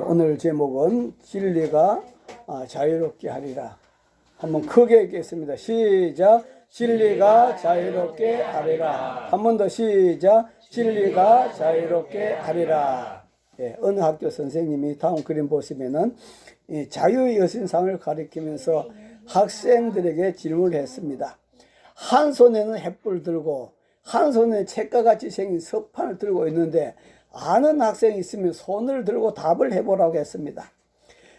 오늘 제목은 진리가 자유롭게 하리라. 한번 크게 읽겠습니다. 시작. 진리가 자유롭게 하리라. 한 번 더 시작. 진리가 자유롭게 하리라. 어느 학교 선생님이 다음 그림 보시면은 이 자유의 여신상을 가리키면서 학생들에게 질문을 했습니다. 한 손에는 횃불 들고 한 손에 책과 같이 생긴 석판을 들고 있는데 아는 학생이 있으면 손을 들고 답을 해보라고 했습니다.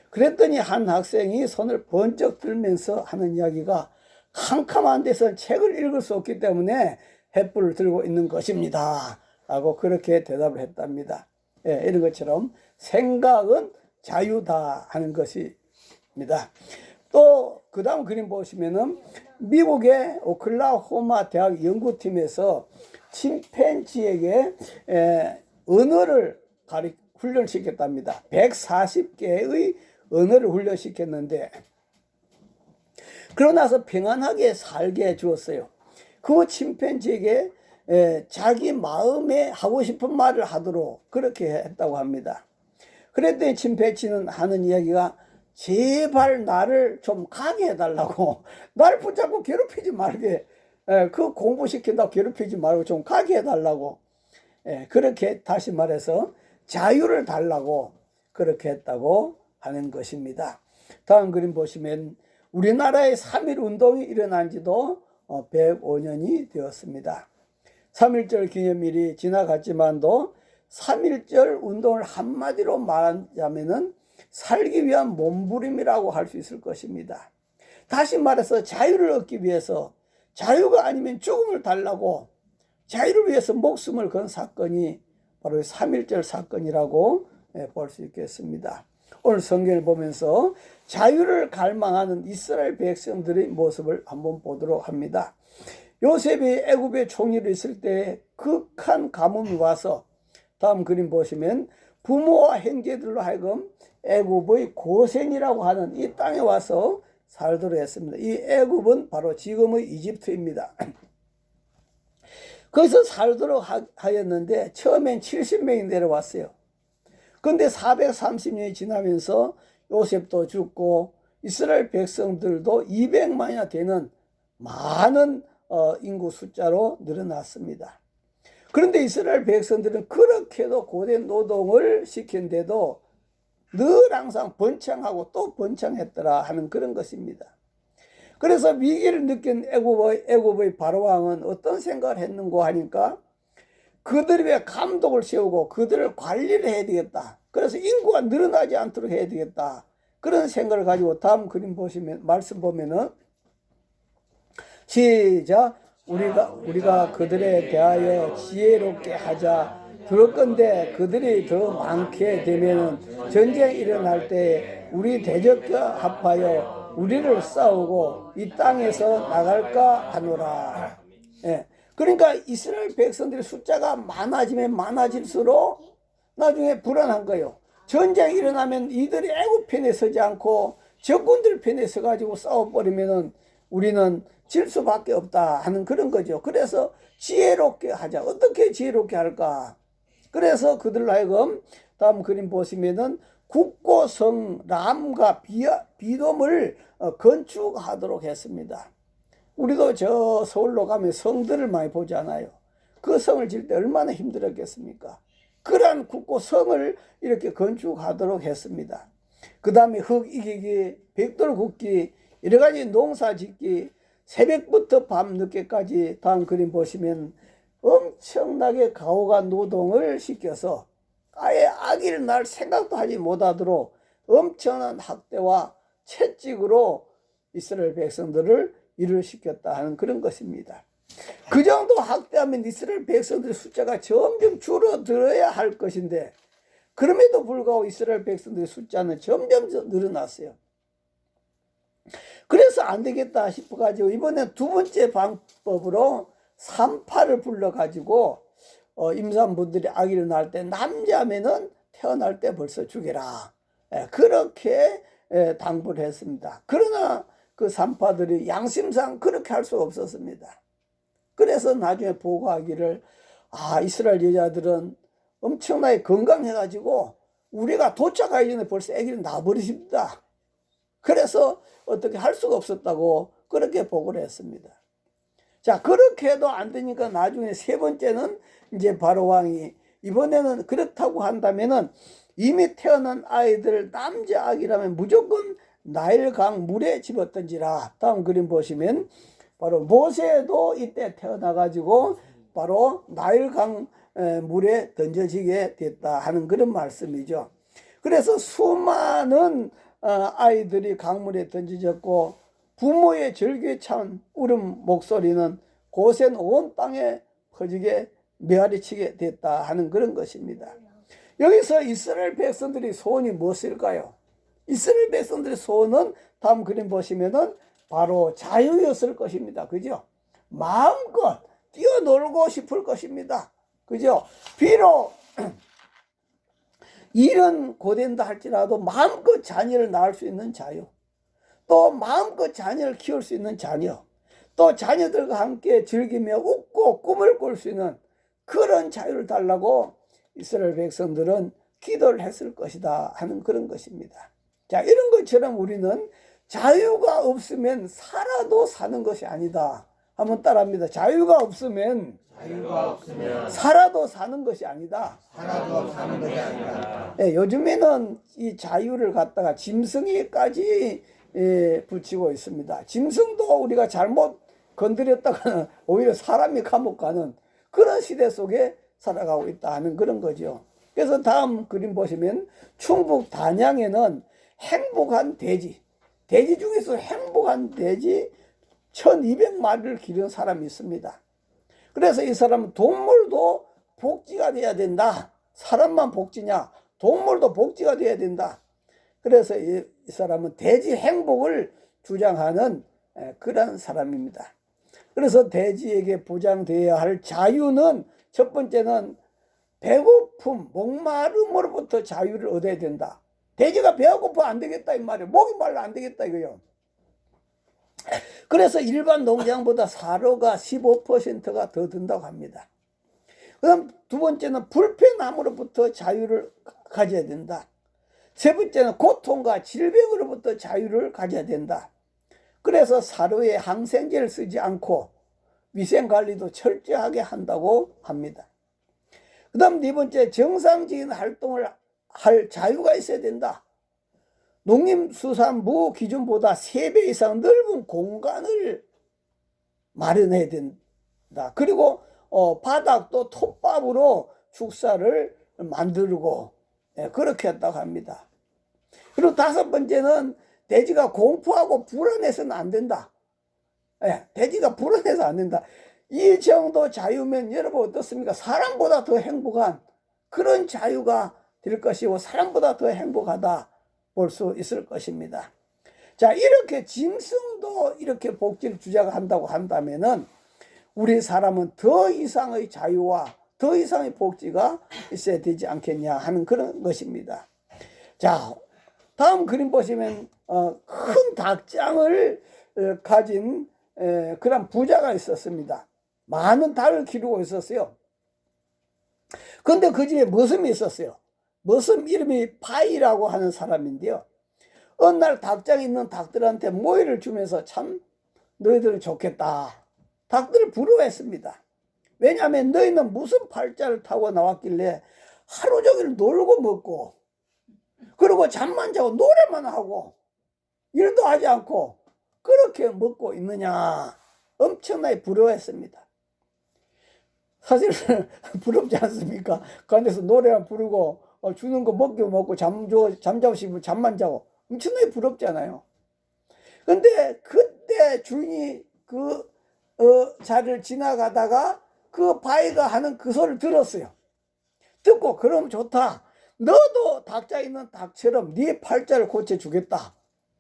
그랬더니 한 학생이 손을 번쩍 들면서 하는 이야기가 캄캄한 데서 책을 읽을 수 없기 때문에 횃불을 들고 있는 것입니다 라고 그렇게 대답을 했답니다. 이런 것처럼 생각은 자유다 하는 것입니다. 또 그 다음 그림 보시면은 미국의 오클라호마 대학 연구팀에서 침팬지에게 언어를 훈련시켰답니다. 140개의 언어를 훈련시켰는데 그러고 나서 평안하게 살게 해주었어요. 그 침팬지에게 자기 마음에 하고 싶은 말을 하도록 그렇게 했다고 합니다. 그랬더니 침팬지는 하는 이야기가 제발 나를 좀 가게 해달라고, 나를 붙잡고 괴롭히지 말게, 그 공부시킨다고 괴롭히지 말고 좀 가게 해달라고, 그렇게 다시 말해서 자유를 달라고 그렇게 했다고 하는 것입니다. 다음 그림 보시면 우리나라의 3.1 운동이 일어난 지도 105년이 되었습니다. 3.1절 기념일이 지나갔지만도 3.1절 운동을 한마디로 말하자면은 살기 위한 몸부림이라고 할 수 있을 것입니다. 다시 말해서 자유를 얻기 위해서, 자유가 아니면 죽음을 달라고 자유를 위해서 목숨을 건 사건이 바로 3.1절 사건이라고 볼 수 있겠습니다. 오늘 성경을 보면서 자유를 갈망하는 이스라엘 백성들의 모습을 한번 보도록 합니다. 요셉이 애굽에 총리로 있을 때 극한 가뭄이 와서 다음 그림 보시면 부모와 형제들로 하여금 애굽의 고센이라고 하는 이 땅에 와서 살도록 했습니다. 이 애굽은 바로 지금의 이집트입니다. 거기서 살도록 하였는데 처음엔 70명이 내려왔어요. 그런데 430년이 지나면서 요셉도 죽고 이스라엘 백성들도 200만이나 되는 많은 인구 숫자로 늘어났습니다. 그런데 이스라엘 백성들은 그렇게도 고된 노동을 시킨데도 늘 항상 번창하고 또 번창했더라 하는 그런 것입니다. 그래서 위기를 느낀 애굽의 바로왕은 어떤 생각을 했는고 하니까 그들이 왜 감독을 세우고 그들을 관리를 해야 되겠다. 그래서 인구가 늘어나지 않도록 해야 되겠다. 그런 생각을 가지고 다음 그림 보시면 말씀 보면은 시작. 우리가 그들에 대하여 지혜롭게 하자. 그럴건데 그들이 더 많게 되면은 전쟁이 일어날 때 우리 대적과 합하여 우리를 싸우고 이 땅에서 나갈까 하노라. 그러니까 이스라엘 백성들의 숫자가 많아지면 많아질수록 나중에 불안한 거예요. 전쟁이 일어나면 이들이 애굽 편에 서지 않고 적군들 편에 서가지고 싸워버리면은 우리는 질 수밖에 없다 하는 그런 거죠. 그래서 지혜롭게 하자. 어떻게 지혜롭게 할까? 그래서 그들로 하여금 다음 그림 보시면은 굳고 성 람과 비돔을 건축하도록 했습니다. 우리도 저 서울로 가면 성들을 많이 보잖아요. 그 성을 질 때 얼마나 힘들었겠습니까? 그러한 굳고 성을 이렇게 건축하도록 했습니다. 그 다음에 흙 이기기, 벽돌 굽기, 여러 가지 농사 짓기, 새벽부터 밤늦게까지 다음 그림 보시면 엄청나게 가혹한 노동을 시켜서 아예 아기를 낳을 생각도 하지 못하도록 엄청난 학대와 채찍으로 이스라엘 백성들을 일을 시켰다 하는 그런 것입니다. 그 정도 학대하면 이스라엘 백성들의 숫자가 점점 줄어들어야 할 것인데 그럼에도 불구하고 이스라엘 백성들의 숫자는 점점 늘어났어요. 그래서 안 되겠다 싶어가지고 이번에 두 번째 방법으로 산파를 불러가지고 임산부들이 아기를 낳을 때 남자면은 태어날 때 벌써 죽여라. 그렇게 당부를 했습니다. 그러나 그 산파들이 양심상 그렇게 할 수가 없었습니다. 그래서 나중에 보고하기를 이스라엘 여자들은 엄청나게 건강해가지고 우리가 도착하기 전에 벌써 아기를 낳아버리십니다. 그래서 어떻게 할 수가 없었다고 그렇게 보고를 했습니다. 자, 그렇게 해도 안 되니까 나중에 세 번째는 이제 바로 왕이 이번에는 그렇다고 한다면은 이미 태어난 아이들 남자 아기라면 무조건 나일강 물에 집어던지라. 다음 그림 보시면 바로 모세도 이때 태어나가지고 바로 나일강 물에 던져지게 됐다 하는 그런 말씀이죠. 그래서 수많은 아이들이 강물에 던져졌고 부모의 절규에 찬 울음 목소리는 고센 온 땅에 퍼지게 메아리치게 됐다 하는 그런 것입니다. 여기서 이스라엘 백성들이 소원이 무엇일까요? 이스라엘 백성들의 소원은 다음 그림 보시면은 바로 자유였을 것입니다. 그죠? 마음껏 뛰어놀고 싶을 것입니다. 그죠? 비록 일은 고된다 할지라도 마음껏 자녀를 낳을 수 있는 자유, 또 마음껏 자녀를 키울 수 있는 자녀, 또 자녀들과 함께 즐기며 웃고 꿈을 꿀 수 있는 그런 자유를 달라고 이스라엘 백성들은 기도를 했을 것이다 하는 그런 것입니다. 자, 이런 것처럼 우리는 자유가 없으면 살아도 사는 것이 아니다. 한번 따라합니다. 자유가 없으면 살아도 사는 것이 아니다. 네, 요즘에는 이 자유를 갖다가 짐승에까지 붙이고 있습니다. 짐승도 우리가 잘못 건드렸다가는 오히려 사람이 감옥 가는 그런 시대 속에 살아가고 있다 하는 그런 거죠. 그래서 다음 그림 보시면 충북 단양에는 행복한 돼지 중에서 행복한 돼지 1200마리를 기른 사람이 있습니다. 그래서 이 사람은 동물도 복지가 돼야 된다. 사람만 복지냐? 동물도 복지가 돼야 된다. 그래서 이 사람은 돼지 행복을 주장하는 그런 사람입니다. 그래서 돼지에게 보장되어야 할 자유는 첫 번째는 배고픔, 목마름으로부터 자유를 얻어야 된다. 돼지가 배가 고파 안 되겠다 이 말이에요. 목이 말라 안 되겠다 이거요. 그래서 일반 농장보다 사료가 15%가 더 든다고 합니다. 그다음 두 번째는 불편함으로부터 자유를 가져야 된다. 세 번째는 고통과 질병으로부터 자유를 가져야 된다. 그래서 사료에 항생제를 쓰지 않고 위생관리도 철저하게 한다고 합니다. 그 다음 네 번째, 정상적인 활동을 할 자유가 있어야 된다. 농림수산부 기준보다 3배 이상 넓은 공간을 마련해야 된다. 그리고 바닥도 톱밥으로 축사를 만들고 그렇게 했다고 합니다. 그리고 다섯 번째는 돼지가 공포하고 불안해서는 안 된다. 돼지가 불안해서 안 된다. 이 정도 자유면 여러분 어떻습니까? 사람보다 더 행복한 그런 자유가 될 것이고 사람보다 더 행복하다 볼 수 있을 것입니다. 자, 이렇게 짐승도 이렇게 복지를 주장한다고 한다면은 우리 사람은 더 이상의 자유와 더 이상의 복지가 있어야 되지 않겠냐 하는 그런 것입니다. 자, 다음 그림 보시면 큰 닭장을 가진 그런 부자가 있었습니다. 많은 닭을 기르고 있었어요. 그런데 그 집에 머슴이 있었어요. 머슴 이름이 바이라고 하는 사람인데요. 어느 날 닭장에 있는 닭들한테 모이를 주면서 참 너희들은 좋겠다. 닭들을 부러워했습니다. 왜냐하면 너희는 무슨 팔자를 타고 나왔길래 하루 종일 놀고 먹고 그리고 잠만 자고 노래만 하고 일도 하지 않고 그렇게 먹고 있느냐. 엄청나게 부러워했습니다. 사실 부럽지 않습니까? 그 안에서 노래만 부르고 주는 거 먹고 잠자고 싶으면 잠만 자고 엄청나게 부럽잖아요. 근데 그때 주인이 그 자리를 지나가다가 그 바위가 하는 그 소리를 들었어요. 듣고 그럼 좋다. 너도 닭장에 있는 닭처럼 네 팔자를 고쳐주겠다.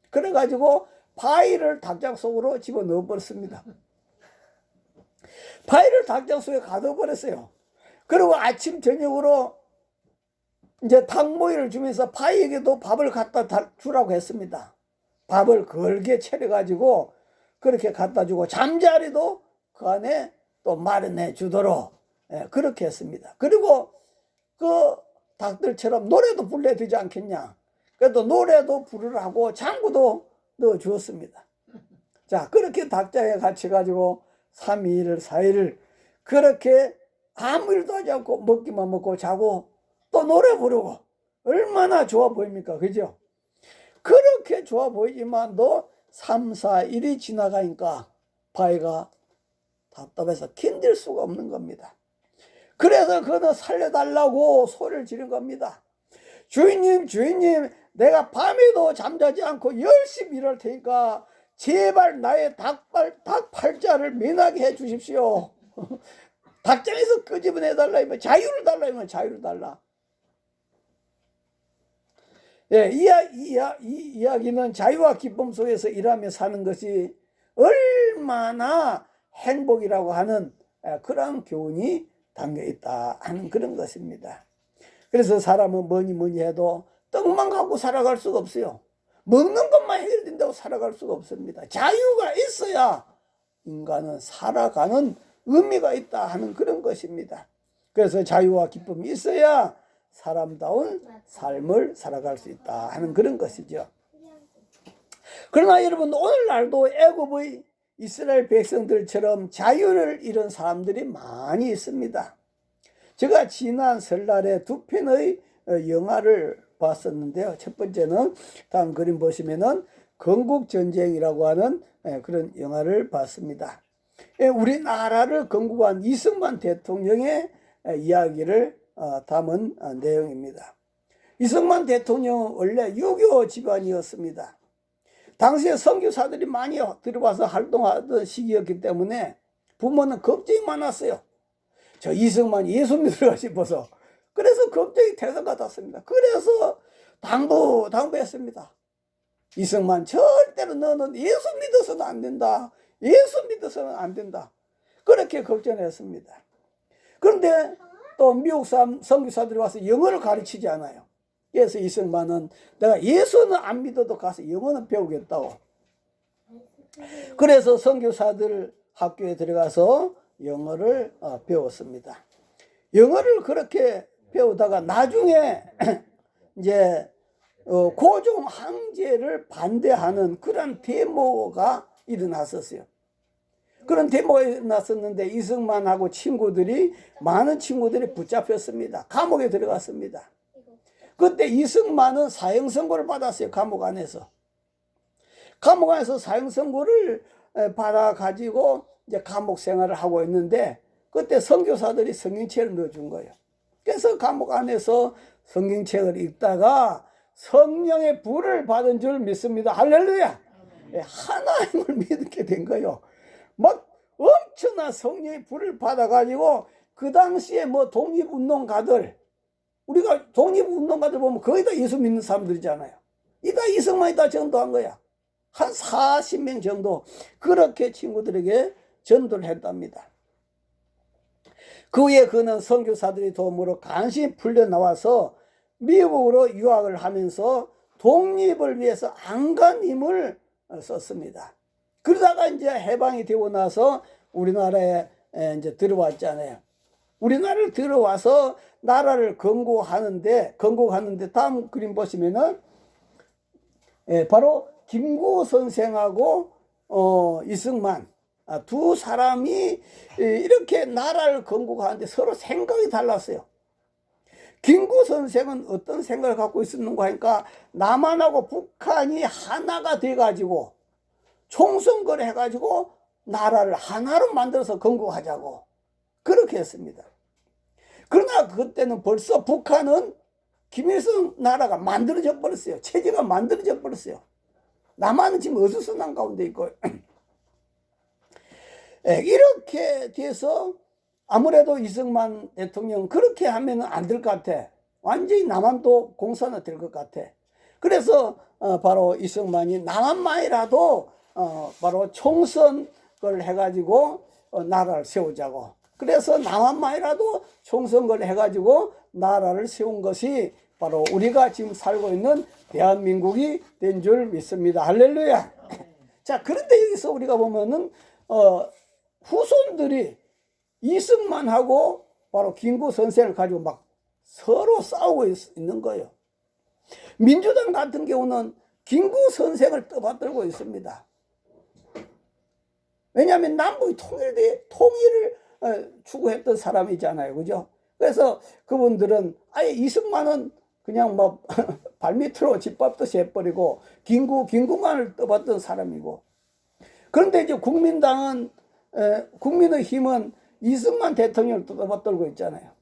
그래가지고 바위를 닭장 속으로 집어넣어 버렸습니다. 바위를 닭장 속에 가둬버렸어요. 그리고 아침 저녁으로 이제 닭모이를 주면서 바위에게도 밥을 갖다 주라고 했습니다. 밥을 걸게 차려가지고 그렇게 갖다 주고 잠자리도 그 안에 또 마련해 주도록 그렇게 했습니다. 그리고 그 닭들처럼 노래도 불러야 되지 않겠냐. 그래도 노래도 부르라고 장구도 넣어주었습니다. 자, 그렇게 닭장에 갇혀가지고 3일, 4일을 그렇게 아무 일도 하지 않고 먹기만 먹고 자고 또 노래 부르고 얼마나 좋아 보입니까? 그죠? 그렇게 좋아 보이지만 너 3, 4일이 지나가니까 바위가 답답해서 견딜 수가 없는 겁니다. 그래서 그는 살려달라고 소리를 지른 겁니다. 주인님, 주인님, 내가 밤에도 잠자지 않고 열심히 일할 테니까 제발 나의 닭팔자를 면하게 해 주십시오. 닭장에서 끄집어내달라 하면 자유를 달라 하면 자유를 달라. 예, 이 이야기는 자유와 기쁨 속에서 일하며 사는 것이 얼마나 행복이라고 하는 그런 교훈이 담겨 있다 하는 그런 것입니다. 그래서 사람은 뭐니 해도 떡만 갖고 살아갈 수가 없어요. 먹는 것만 해결된다고 살아갈 수가 없습니다. 자유가 있어야 인간은 살아가는 의미가 있다 하는 그런 것입니다. 그래서 자유와 기쁨이 있어야 사람다운 삶을 살아갈 수 있다 하는 그런 것이죠. 그러나 여러분, 오늘날도 애굽의 이스라엘 백성들처럼 자유를 잃은 사람들이 많이 있습니다. 제가 지난 설날에 두 편의 영화를 봤었는데요. 첫 번째는 다음 그림 보시면은 건국전쟁이라고 하는 그런 영화를 봤습니다. 우리나라를 건국한 이승만 대통령의 이야기를 담은 내용입니다. 이승만 대통령은 원래 유교 집안이었습니다. 당시에 선교사들이 많이 들어와서 활동하던 시기였기 때문에 부모는 걱정이 많았어요. 저 이승만 예수 믿으려고 싶어서. 그래서 걱정이 대선 같았습니다. 그래서 당부했습니다. 이승만, 절대로 너는 예수 믿어서는 안 된다. 예수 믿어서는 안 된다. 그렇게 걱정했습니다. 그런데 또 미국 선교사들이 와서 영어를 가르치지 않아요. 그래서 이승만은 내가 예수는 안 믿어도 가서 영어는 배우겠다고. 그래서 선교사들 학교에 들어가서 영어를 배웠습니다. 영어를 그렇게 배우다가 나중에 이제 고종 황제를 반대하는 그런 데모가 일어났었어요. 그런 데모가 일어났었는데 이승만하고 많은 친구들이 붙잡혔습니다. 감옥에 들어갔습니다. 그때 이승만은 사형 선고를 받았어요. 감옥 안에서 사형 선고를 받아 가지고 이제 감옥 생활을 하고 있는데 그때 선교사들이 성경책을 넣어준 거예요. 그래서 감옥 안에서 성경책을 읽다가 성령의 불을 받은 줄 믿습니다. 할렐루야. 하나님을 믿게 된 거예요. 막 엄청난 성령의 불을 받아가지고 그 당시에 뭐 독립운동가들, 우리가 독립운동가들 보면 거의 다 예수 믿는 사람들이잖아요. 이다 이승만이 다 전도한 거야. 한 40명 정도 그렇게 친구들에게 전도를 했답니다. 그 후에 그는 선교사들의 도움으로 간신히 풀려나와서 미국으로 유학을 하면서 독립을 위해서 안간힘을 썼습니다. 그러다가 이제 해방이 되고 나서 우리나라에 이제 들어왔잖아요. 우리나라를 들어와서 나라를 건국하는데 다음 그림 보시면은 바로 김구 선생하고 이승만 두 사람이 이렇게 나라를 건국하는데 서로 생각이 달랐어요. 김구 선생은 어떤 생각을 갖고 있었는가 하니까 남한하고 북한이 하나가 돼가지고 총선거를 해가지고 나라를 하나로 만들어서 건국하자고 그렇게 했습니다. 그러나 그때는 벌써 북한은 김일성 나라가 만들어져 버렸어요. 체제가 만들어져 버렸어요. 남한은 지금 어수선한 가운데 있고 이렇게 돼서 아무래도 이승만 대통령 그렇게 하면 안 될 것 같아. 완전히 남한도 공산화 될 것 같아. 그래서 바로 이승만이 남한만이라도 바로 총선을 해가지고 나라를 세우자고. 그래서 남한만이라도 총선을 해가지고 나라를 세운 것이 바로 우리가 지금 살고 있는 대한민국이 된 줄 믿습니다. 할렐루야. 자, 그런데 여기서 우리가 보면은 후손들이 이승만하고 바로 김구 선생을 가지고 막 서로 싸우고 있는 거예요. 민주당 같은 경우는 김구 선생을 떠받들고 있습니다. 왜냐하면 남북이 통일을 추구했던 사람이잖아요. 그죠? 그래서 그분들은 아예 이승만은 그냥 뭐 발밑으로 집밥듯이 해버리고 김구만을 떠받던 사람이고, 그런데 이제 국민의힘은 이승만 대통령을 떠받들고 있잖아요.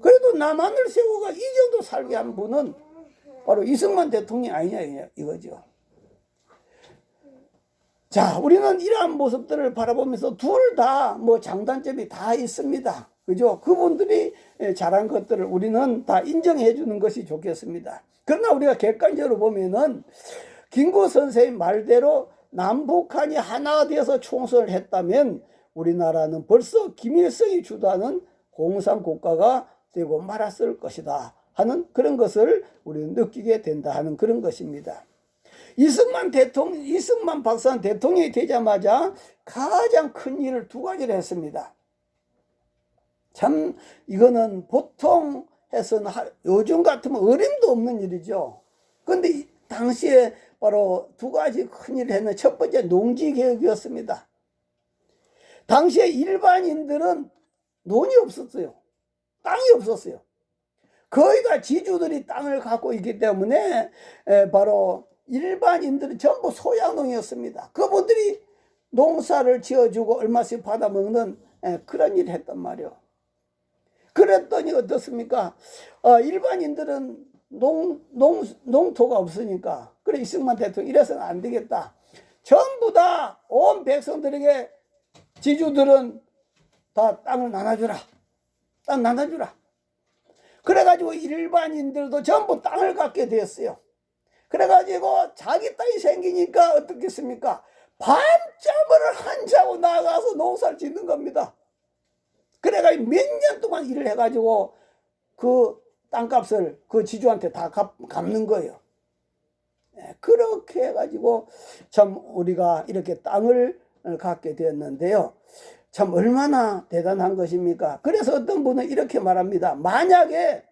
그래도 남한을 세우고 이 정도 살게 한 분은 바로 이승만 대통령이 아니냐 이거죠. 자, 우리는 이러한 모습들을 바라보면서 둘 다 뭐 장단점이 다 있습니다. 그죠? 그분들이 잘한 것들을 우리는 다 인정해 주는 것이 좋겠습니다. 그러나 우리가 객관적으로 보면은 김구 선생의 말대로 남북한이 하나 되어서 총선을 했다면 우리나라는 벌써 김일성이 주도하는 공산국가가 되고 말았을 것이다 하는 그런 것을 우리는 느끼게 된다 하는 그런 것입니다. 이승만 박사는 대통령이 되자마자 가장 큰 일을 두 가지를 했습니다. 참 이거는 보통 해서는 요즘 같으면 어림도 없는 일이죠. 그런데 당시에 바로 두 가지 큰 일을 했는 첫 번째 농지개혁이었습니다. 당시에 일반인들은 논이 없었어요. 땅이 없었어요. 거의 다 지주들이 땅을 갖고 있기 때문에 바로 일반인들은 전부 소양농이었습니다. 그분들이 농사를 지어주고 얼마씩 받아먹는 그런 일을 했단 말이에요. 그랬더니 어떻습니까? 일반인들은 농토가 없으니까, 그래 이승만 대통령 이래서는 안 되겠다. 전부 다 온 백성들에게 지주들은 다 땅을 나눠주라. 땅 나눠주라. 그래가지고 일반인들도 전부 땅을 갖게 되었어요. 그래가지고 자기 땅이 생기니까 어떻겠습니까? 밤잠을 안 자고 나가서 농사를 짓는 겁니다. 그래가지고 몇 년 동안 일을 해가지고 그 땅값을 그 지주한테 다 갚는 거예요. 그렇게 해가지고 참 우리가 이렇게 땅을 갖게 되었는데요. 참 얼마나 대단한 것입니까? 그래서 어떤 분은 이렇게 말합니다. 만약에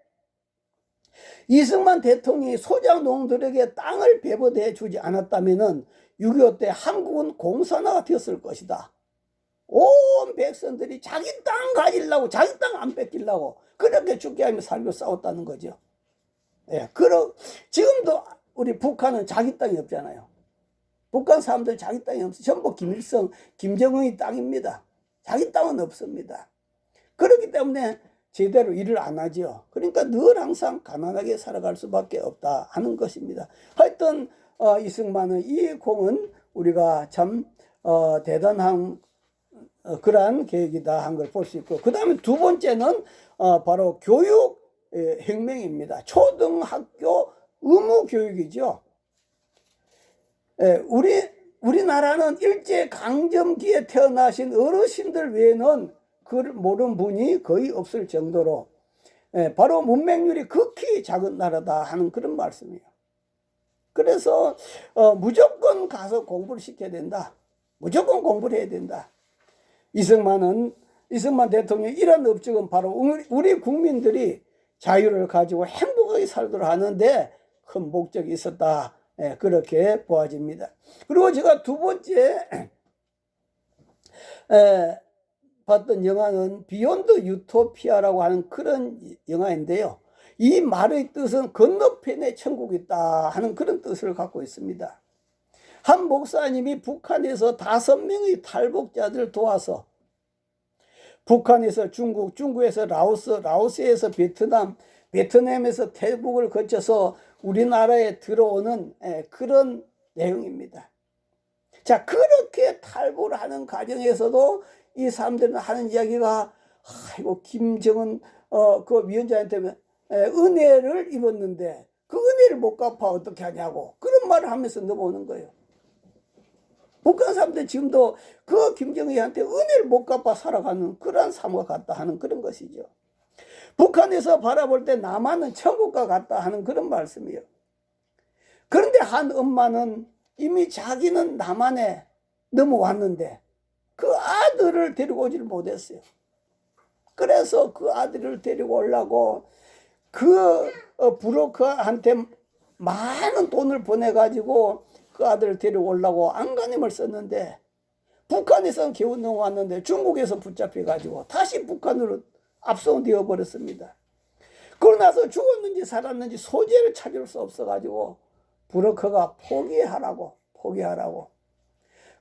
이승만 대통령이 소작농들에게 땅을 배분해 주지 않았다면 6.25 때 한국은 공산화가 되었을 것이다. 온 백성들이 자기 땅 가지려고, 자기 땅 안 뺏기려고 그렇게 죽게 하며 살고 싸웠다는 거죠. 지금도 우리 북한은 자기 땅이 없잖아요. 북한 사람들 자기 땅이 없어요. 전부 김일성, 김정은의 땅입니다. 자기 땅은 없습니다. 그렇기 때문에 제대로 일을 안 하죠. 그러니까 늘 항상 가난하게 살아갈 수밖에 없다 하는 것입니다. 하여튼 이승만의 이 공은 우리가 참 대단한 그러한 계획이다 한 걸 볼 수 있고, 그 다음에 두 번째는 바로 교육 혁명입니다. 초등학교 의무 교육이죠. 우리나라는 일제강점기에 태어나신 어르신들 외에는 그걸 모르는 분이 거의 없을 정도로 바로 문맹률이 극히 작은 나라다 하는 그런 말씀이에요. 그래서 무조건 가서 공부를 시켜야 된다. 무조건 공부를 해야 된다. 이승만 대통령이 이런 업적은 바로 우리 국민들이 자유를 가지고 행복하게 살도록 하는데 큰 목적이 있었다. 그렇게 보아집니다. 그리고 제가 두 번째 봤던 영화는 비욘드 유토피아라고 하는 그런 영화인데요. 이 말의 뜻은 건너편에 천국이 있다 하는 그런 뜻을 갖고 있습니다. 한 목사님이 북한에서 5명의 탈북자들을 도와서 북한에서 중국, 중국에서 라오스, 라오스에서 베트남, 베트남에서 태국을 거쳐서 우리나라에 들어오는 그런 내용입니다. 자, 그렇게 탈북을 하는 과정에서도 이 사람들은 하는 이야기가, 아이고, 김정은 그 위원장한테 은혜를 입었는데 그 은혜를 못 갚아 어떻게 하냐고 그런 말을 하면서 넘어오는 거예요. 북한 사람들 지금도 그 김정은한테 은혜를 못 갚아 살아가는 그러한 삶과 같다 하는 그런 것이죠. 북한에서 바라볼 때 남한은 천국과 같다 하는 그런 말씀이에요. 그런데 한 엄마는 이미 자기는 남한에 넘어왔는데 그 아들을 데리고 오지를 못했어요. 그래서 그 아들을 데리고 오려고 그 브로커한테 많은 돈을 보내가지고 그 아들을 데려오려고 안간힘을 썼는데 북한에서 겨우 넘어왔는데 중국에서 붙잡혀가지고 다시 북한으로 압송되어 버렸습니다. 그러고 나서 죽었는지 살았는지 소재를 찾을 수 없어가지고 브로커가 포기하라고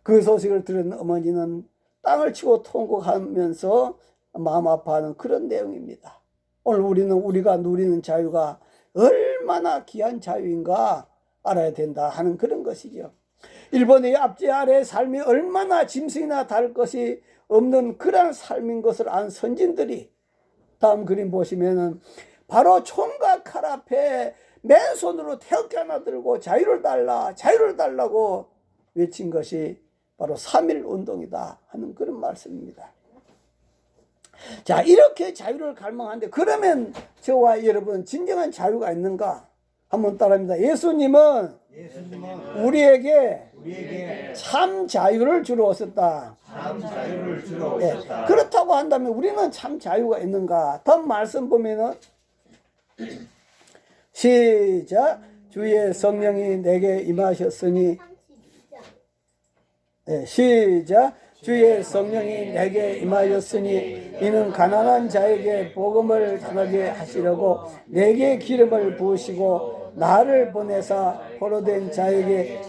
그 소식을 들은 어머니는 땅을 치고 통곡하면서 마음 아파하는 그런 내용입니다. 오늘 우리는 우리가 누리는 자유가 얼마나 귀한 자유인가 알아야 된다 하는 그런 것이죠. 일본의 압제 아래 삶이 얼마나 짐승이나 다를 것이 없는 그런 삶인 것을 안 선진들이 다음 그림 보시면은 바로 총과 칼 앞에 맨손으로 태극기 하나 들고 자유를 달라고 외친 것이 바로 3.1 운동이다 하는 그런 말씀입니다. 자, 이렇게 자유를 갈망하는데 그러면 저와 여러분 진정한 자유가 있는가? 한번 따라합니다. 예수님은 우리에게 참 자유를 주러 오셨다. 그렇다고 한다면 우리는 참 자유가 있는가? 다음 말씀 보면은 시작. 주의 성령이 내게 임하셨으니 시작. 주의 성령이 내게 임하였으니 이는 가난한 자에게 복음을 전하게 하시려고 내게 기름을 부으시고 나를 보내사 포로된 자에게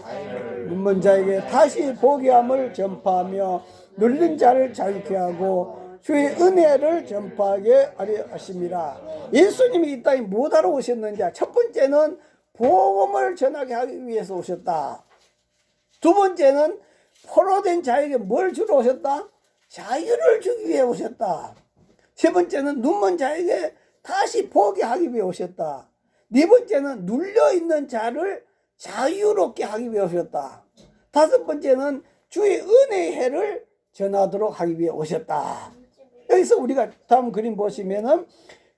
눈먼 자에게 다시 보게함을 전파하며 눌린 자를 자유케 하고 주의 은혜를 전파하게 하려 하심이라. 예수님이 이 땅에 뭐하러 오셨는지 첫 번째는 복음을 전하게 하기 위해서 오셨다. 두 번째는 포로된 자에게 뭘 주러 오셨다? 자유를 주기 위해 오셨다. 세 번째는 눈먼 자에게 다시 보게 하기 위해 오셨다. 네 번째는 눌려있는 자를 자유롭게 하기 위해 오셨다. 다섯 번째는 주의 은혜의 해를 전하도록 하기 위해 오셨다. 여기서 우리가 다음 그림 보시면은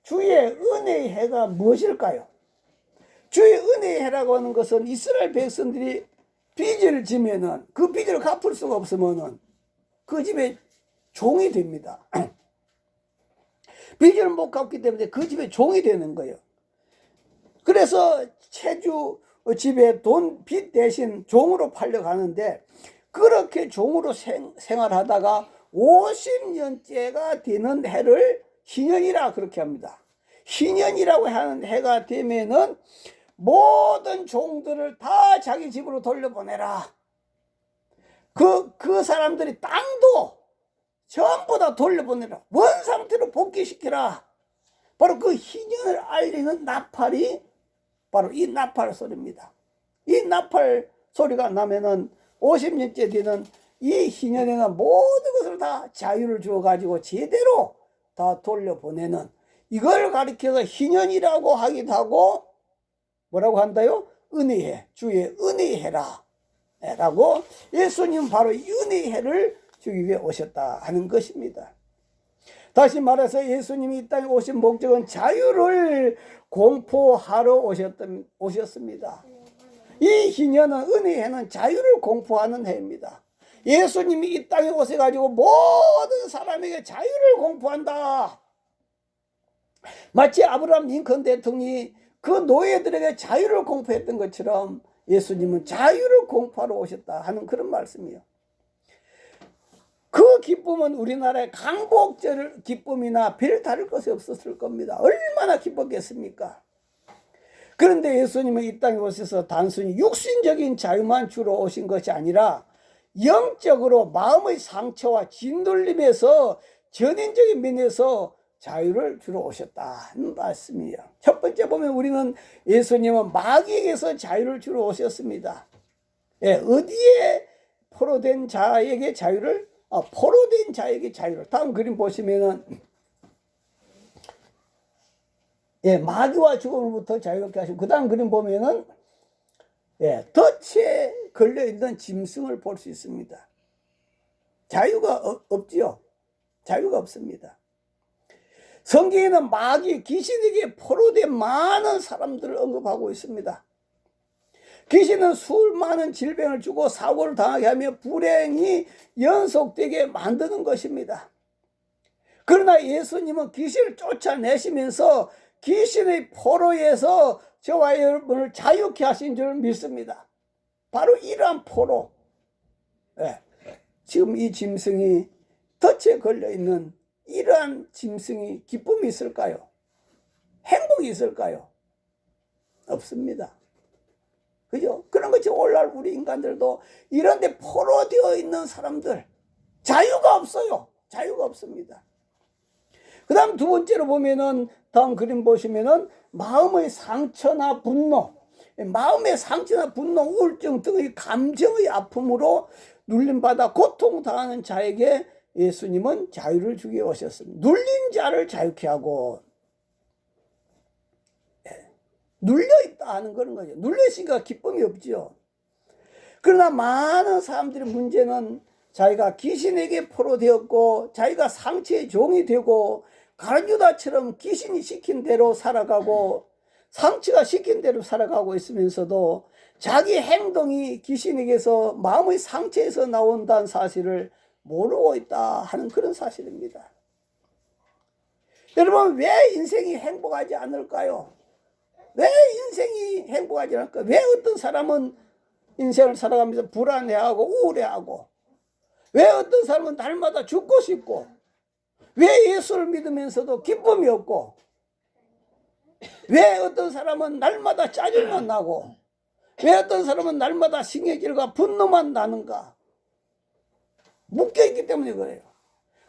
주의 은혜의 해가 무엇일까요? 주의 은혜의 해라고 하는 것은 이스라엘 백성들이 빚을 지면은 그 빚을 갚을 수가 없으면은 그 집에 종이 됩니다. 빚을 못 갚기 때문에 그 집에 종이 되는 거예요. 그래서 체주 집에 돈 빚 대신 종으로 팔려가는데 그렇게 종으로 생활하다가 50년째가 되는 해를 희년이라 그렇게 합니다. 희년이라고 하는 해가 되면은 모든 종들을 다 자기 집으로 돌려보내라. 그 사람들이 땅도 전부 다 돌려보내라. 원 상태로 복귀시키라. 바로 그 희년을 알리는 나팔이 바로 이 나팔 소리입니다. 이 나팔 소리가 나면은 50년째 되는 이 희년에는 모든 것을 다 자유를 주어가지고 제대로 다 돌려보내는 이걸 가리켜서 희년이라고 하기도 하고 뭐라고 한다요? 은혜해. 주의 은혜해라. 라고 예수님은 바로 이 은혜해를 주기 위해 오셨다 하는 것입니다. 다시 말해서 예수님이 이 땅에 오신 목적은 자유를 공포하러 오셨습니다. 이 희년은 은혜해는 자유를 공포하는 해입니다. 예수님이 이 땅에 오셔가지고 모든 사람에게 자유를 공포한다. 마치 아브라함 링컨 대통령이 그 노예들에게 자유를 공포했던 것처럼 예수님은 자유를 공포하러 오셨다 하는 그런 말씀이에요. 그 기쁨은 우리나라의 강복절 기쁨이나 별 다를 것이 없었을 겁니다. 얼마나 기뻤겠습니까? 그런데 예수님은 이 땅에 오셔서 단순히 육신적인 자유만 주러 오신 것이 아니라 영적으로 마음의 상처와 짓눌림에서 전인적인 면에서 자유를 주러 오셨다는 말씀이에요. 첫 번째 보면 우리는 예수님은 마귀에게서 자유를 주러 오셨습니다. 어디에 포로된 자에게 자유를? 포로된 자에게 자유를. 다음 그림 보시면은 마귀와 죽음으로부터 자유롭게 하시고 그 다음 그림 보면은 덫에 걸려있는 짐승을 볼 수 있습니다. 자유가 없지요. 자유가 없습니다. 성경에는 마귀, 귀신에게 포로된 많은 사람들을 언급하고 있습니다. 귀신은 수많은 질병을 주고 사고를 당하게 하며 불행이 연속되게 만드는 것입니다. 그러나 예수님은 귀신을 쫓아내시면서 귀신의 포로에서 저와 여러분을 자유케 하신 줄 믿습니다. 바로 이러한 포로. 예. 지금 이 짐승이 덫에 걸려있는 이러한 짐승이 기쁨이 있을까요? 행복이 있을까요? 없습니다. 그죠? 그런 것이 오늘날 우리 인간들도 이런 데 포로되어 있는 사람들, 자유가 없어요. 자유가 없습니다. 그 다음 두 번째로 보면은, 다음 그림 보시면은, 마음의 상처나 분노, 마음의 상처나 분노, 우울증 등의 감정의 아픔으로 눌림받아 고통당하는 자에게 예수님은 자유를 주기 오셨습니다. 눌린 자를 자유케 하고, 눌려있다 하는 그런 거죠. 눌려있으니까 기쁨이 없죠. 그러나 많은 사람들의 문제는 자기가 귀신에게 포로되었고, 자기가 상처의 종이 되고, 가룟유다처럼 귀신이 시킨 대로 살아가고, 상처가 시킨 대로 살아가고 있으면서도 자기 행동이 귀신에게서, 마음의 상처에서 나온다는 사실을 모르고 있다 하는 그런 사실입니다. 여러분, 왜 인생이 행복하지 않을까요? 왜 인생이 행복하지 않을까? 왜 어떤 사람은 인생을 살아가면서 불안해하고 우울해하고, 왜 어떤 사람은 날마다 죽고 싶고, 왜 예수를 믿으면서도 기쁨이 없고, 왜 어떤 사람은 날마다 짜증만 나고, 왜 어떤 사람은 날마다 신경질과 분노만 나는가? 묶여있기 때문에 그래요.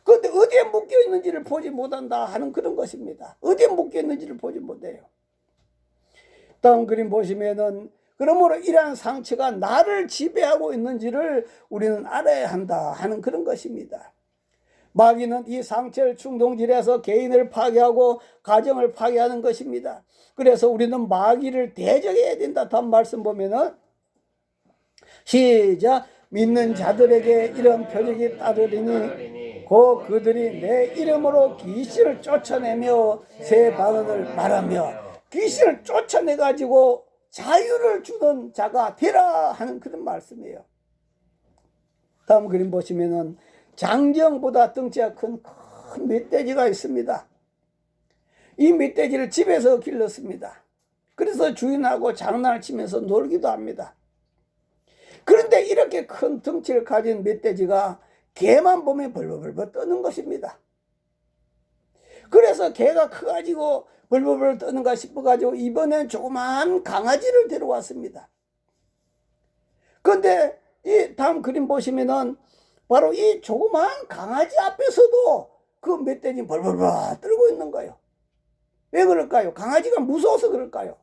그런데 어디에 묶여있는지를 보지 못한다 하는 그런 것입니다. 어디에 묶여있는지를 보지 못해요. 다음 그림 보시면은, 그러므로 이러한 상처가 나를 지배하고 있는지를 우리는 알아야 한다 하는 그런 것입니다. 마귀는 이 상처를 충동질해서 개인을 파괴하고 가정을 파괴하는 것입니다. 그래서 우리는 마귀를 대적해야 된다. 다음 말씀 보면은, 시작. 믿는 자들에게 이런 표적이 따르리니 곧 그들이 내 이름으로 귀신을 쫓아내며 새 방언을 말하며, 귀신을 쫓아내가지고 자유를 주는 자가 되라 하는 그런 말씀이에요. 다음 그림 보시면은, 장정보다 덩치가 큰 멧돼지가 있습니다. 이 멧돼지를 집에서 길렀습니다. 그래서 주인하고 장난을 치면서 놀기도 합니다. 그런데 이렇게 큰 덩치를 가진 멧돼지가 개만 보면 벌벌벌 떠는 것입니다. 그래서 개가 커가지고 벌벌벌 떠는가 싶어가지고 이번엔 조그만 강아지를 데려왔습니다. 그런데 이 다음 그림 보시면은, 바로 이 조그만 강아지 앞에서도 그 멧돼지 벌벌벌 떨고 있는 거예요. 왜 그럴까요? 강아지가 무서워서 그럴까요?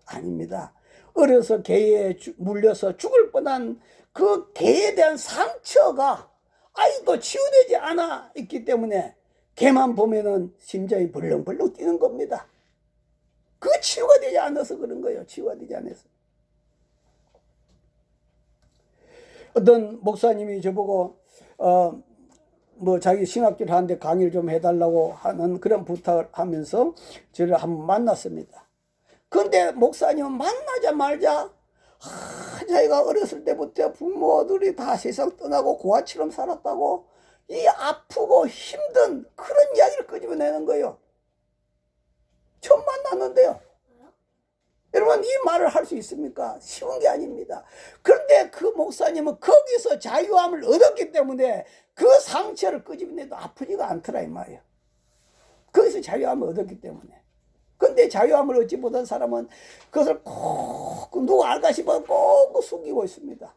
아닙니다. 어려서 개에 물려서 죽을 뻔한 그 개에 대한 상처가 아직도 치유되지 않아 있기 때문에 개만 보면은 심장이 벌렁벌렁 뛰는 겁니다. 그 치유가 되지 않아서 그런 거예요. 치유가 되지 않아서. 어떤 목사님이 저보고 자기 신학교를 하는데 강의를 좀 해달라고 하는 그런 부탁을 하면서 저를 한번 만났습니다. 그런데 목사님은 만나자마자 자기가 어렸을 때부터 부모들이 다 세상 떠나고 고아처럼 살았다고, 이 아프고 힘든 그런 이야기를 끄집어내는 거예요. 처음 만났는데요. 여러분, 이 말을 할 수 있습니까? 쉬운 게 아닙니다. 그런데 그 목사님은 거기서 자유함을 얻었기 때문에 그 상처를 끄집어내도 아프지가 않더라 이 말이에요. 거기서 자유함을 얻었기 때문에. 근데 자유함을 얻지 못한 사람은 그것을 꼭 누구 알까 싶어 꼭 숨기고 있습니다.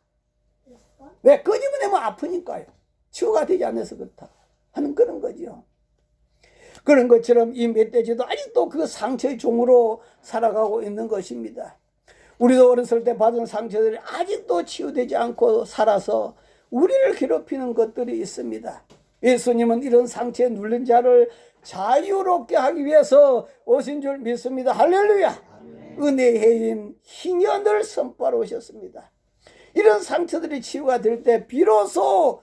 왜? 끄집어내면 아프니까요. 치유가 되지 않아서 그렇다 하는 그런 거죠. 그런 것처럼 이 멧돼지도 아직도 그 상처의 종으로 살아가고 있는 것입니다. 우리도 어렸을 때 받은 상처들이 아직도 치유되지 않고 살아서 우리를 괴롭히는 것들이 있습니다. 예수님은 이런 상처에 눌린 자를 자유롭게 하기 위해서 오신 줄 믿습니다. 할렐루야. 은혜의 해인 희년을 선포하러 오셨습니다. 이런 상처들이 치유가 될 때 비로소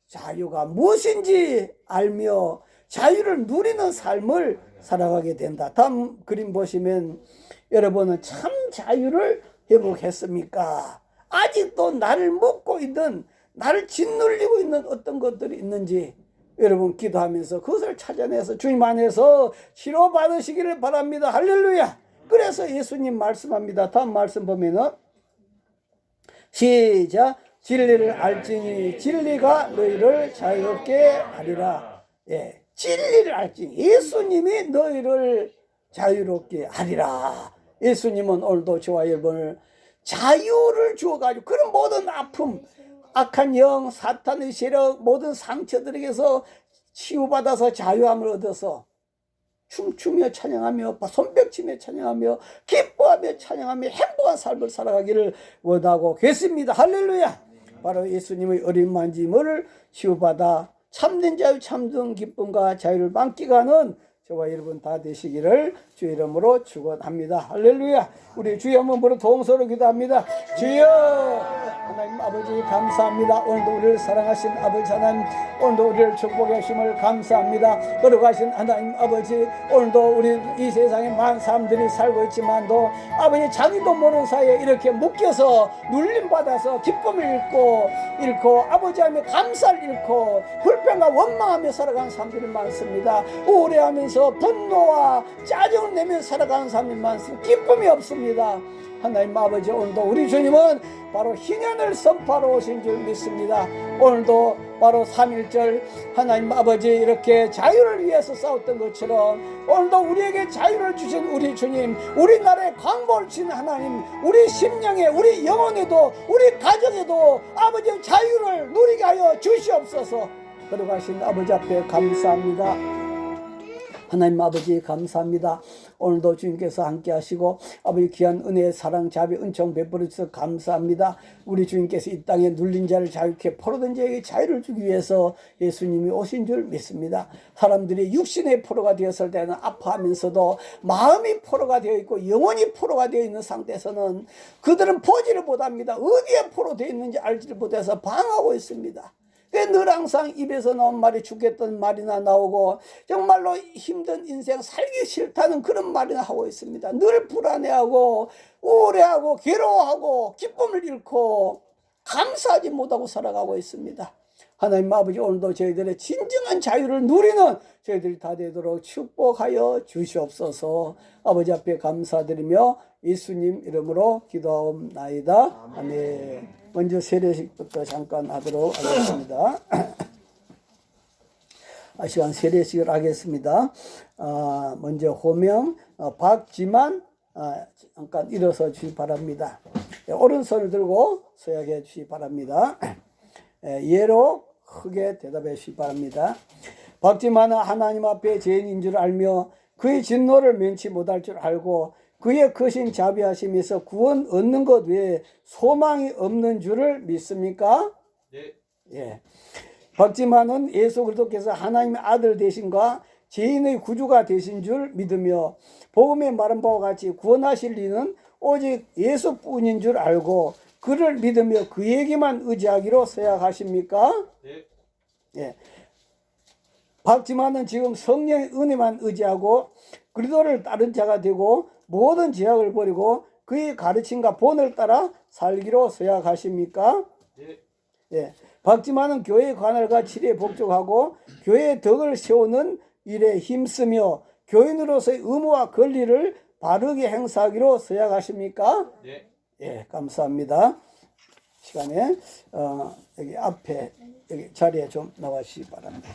자유가 무엇인지 알며 자유를 누리는 삶을 살아가게 된다. 다음 그림 보시면, 여러분은 참 자유를 회복했습니까? 아직도 나를 먹고 있는, 나를 짓눌리고 있는 어떤 것들이 있는지 여러분 기도하면서 그것을 찾아내서 주님 안에서 치료받으시기를 바랍니다. 할렐루야. 그래서 예수님 말씀합니다. 다음 말씀 보면은 시작. 진리를 알지니 진리가 너희를 자유롭게 하리라. 예, 진리를 알지니 예수님이 너희를 자유롭게 하리라. 예수님은 오늘도 저와 여러분을 자유를 주어가지고 그런 모든 아픔, 악한 영, 사탄의 세력, 모든 상처들에게서 치유받아서 자유함을 얻어서 춤추며 찬양하며 손뼉치며 찬양하며 기뻐하며 찬양하며 행복한 삶을 살아가기를 원하고 계십니다. 할렐루야. 바로 예수님의 어린 만짐을 치유받아 참된 자유 참된 기쁨과 자유를 만끽하는 저와 여러분 다 되시기를 주 이름으로 축원합니다. 할렐루야. 우리 주여 한번 부르 동서로 기도합니다. 주여 하나님 아버지 감사합니다. 오늘도 우리를 사랑하신 아버지 하나님, 오늘도 우리를 축복해 주심을 감사합니다. 걸어가신 하나님 아버지, 오늘도 우리 이 세상에 많은 사람들이 살고 있지만도 아버지 자기도 모르는 사이에 이렇게 묶여서 눌림받아서 기쁨을 잃고 아버지 하며 감사를 잃고 불평과 원망하며 살아가는 사람들이 많습니다. 우울해하면서 분노와 짜증을 내며 살아가는 사람들이 많습니다. 기쁨이 없습니다. 하나님 아버지, 오늘도 우리 주님은 바로 희년을 선포하러 오신 줄 믿습니다. 오늘도 바로 3.1절 하나님 아버지 이렇게 자유를 위해서 싸웠던 것처럼 오늘도 우리에게 자유를 주신 우리 주님, 우리나라에 광고를 친 하나님, 우리 심령에, 우리 영혼에도, 우리 가정에도 아버지 자유를 누리게 하여 주시옵소서. 걸어가신 아버지 앞에 감사합니다. 하나님 아버지 감사합니다. 오늘도 주님께서 함께 하시고 아버지 귀한 은혜, 사랑, 자비, 은총 베풀어 주셔서 감사합니다. 우리 주님께서 이 땅에 눌린 자를 자유케 포로된 자에게 자유를 주기 위해서 예수님이 오신 줄 믿습니다. 사람들이 육신의 포로가 되었을 때는 아파하면서도 마음이 포로가 되어 있고 영혼이 포로가 되어 있는 상태에서는 그들은 보지를 못합니다. 어디에 포로 되어 있는지 알지를 못해서 방황하고 있습니다. 늘 항상 입에서 나온 말이 죽겠다는 말이나 나오고 정말로 힘든 인생 살기 싫다는 그런 말이나 하고 있습니다. 늘 불안해하고 우울해하고 괴로워하고 기쁨을 잃고 감사하지 못하고 살아가고 있습니다. 하나님 아버지, 오늘도 저희들의 진정한 자유를 누리는 저희들이 다 되도록 축복하여 주시옵소서. 아버지 앞에 감사드리며 예수님 이름으로 기도하옵나이다. 아멘. 먼저 세례식부터 잠깐 하도록 하겠습니다. 시간 세례식을 하겠습니다. 먼저 호명 박지만 잠깐 일어서 주시 바랍니다. 오른손을 들고 서약해 주시 바랍니다. 예로 크게 대답해 주시 바랍니다. 박지만은 하나님 앞에 죄인인 줄 알며 그의 진노를 면치 못할 줄 알고 그의 크신 자비하심에서 구원 얻는 것 외에 소망이 없는 줄을 믿습니까? 네. 예. 박지만은 예수 그리스도께서 하나님의 아들 되신과 죄인의 구주가 되신 줄 믿으며 복음에 말한 바와 같이 구원하실 이는 오직 예수뿐인 줄 알고 그를 믿으며 그에게만 의지하기로 서약하십니까? 네. 예. 박지만은 지금 성령의 은혜만 의지하고 그리스도를 따른 자가 되고 모든 죄악을 버리고 그의 가르침과 본을 따라 살기로 서약하십니까? 네. 예. 박지만은 교회의 관할과 치리에 복종하고 교회의 덕을 세우는 일에 힘쓰며 교인으로서의 의무와 권리를 바르게 행사하기로 서약하십니까? 네. 예, 감사합니다. 시간에 여기 앞에 여기 자리에 좀 나와 주시기 바랍니다.